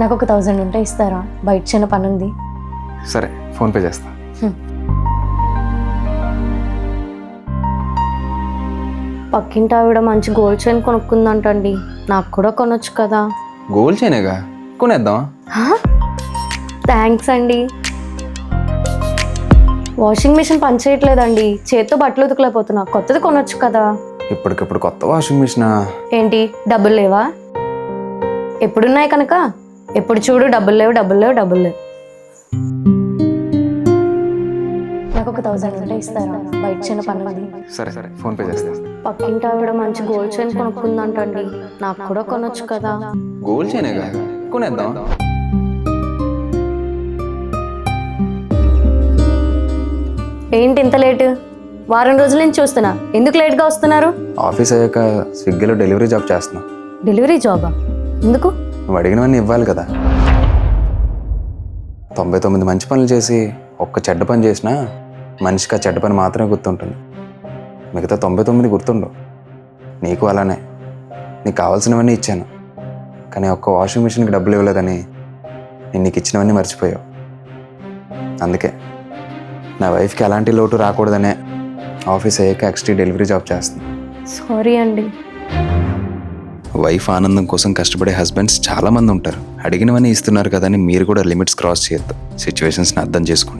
నాకు ఒక 1000 ఉంటే ఇస్తారా? బయట చిన్న పని ఉంది. సరే, ఫోన్పే చేస్తా. పక్కింటి ఆవిడ మంచి గోల్డ్ చైన్ కొనుక్కుందంటండి. నాకు కూడా కొనొచ్చు కదా? గోల్డ్ చైనేగా, కొనేద్దాం. థ్యాంక్స్ అండి. వాషింగ్ మిషన్ పని చేయట్లేదండి, చేత్తో బట్టలు ఉతకలేకపోతున్నా. కొత్తది కొనొచ్చు కదా? ఇప్పటికిప్పుడు కొత్త వాషింగ్ మిషనా? ఏంటి, డబ్బులు లేవా? ఎప్పుడున్నాయి కనుక ఎప్పుడు చూడు డబ్బులు లేవు డబ్బులు లేవు డబ్బులు లేవు. నాకు ఒక 1000 ఉంటే ఇస్తారా? బయట చిన్న పని ఉంది. సరే, ఫోన్పే చేస్తా. పక్కింటి ఆవిడ మంచి గోల్డ్ చైన్ కొనుక్కుందంటండి. నాకు కూడా కొనొచ్చు కదా? గోల్డ్ చైనేగా, కొనేద్దాం. ఏంటి ఇంత లేటు? వారం రోజుల నుంచి చూస్తున్నా, ఎందుకు లేట్గా వస్తున్నారు? ఆఫీస్ అయ్యాక స్విగ్గీలో డెలివరీ జాబ్ చేస్తున్నా. డెలివరీ జాబా? ఎందుకు? నువ్వు అడిగినవన్నీ ఇవ్వాలి కదా. 99 మంచి పనులు చేసి ఒక్క చెడ్డ పని చేసినా మనిషికి ఆ చెడ్డ పని మాత్రమే గుర్తుంటుంది. మిగతా 99 గుర్తుండవు. నీకు అలానే. నీకు కావాల్సినవన్నీ ఇచ్చాను, కానీ ఒక్క వాషింగ్ మిషన్కి డబ్బులు ఇవ్వలేదని నేను నీకు ఇచ్చినవన్నీ మర్చిపోయావు. అందుకే నా వైఫ్కి ఎలాంటి లోటు రాకూడదనే ఆఫీస్ అయ్యాక ఎక్స్ట్రీ డెలివరీ జాబ్ చేస్తున్నాను. సారీ అండి. వైఫ్ ఆనందం కోసం కష్టపడే హస్బెండ్స్ చాలామంది ఉంటారు. అడిగినవన్నీ ఇస్తున్నారు కదా అని మీరు కూడా లిమిట్స్ క్రాస్ చేయొద్దు. సిచ్యువేషన్స్ని అర్థం చేసుకోండి.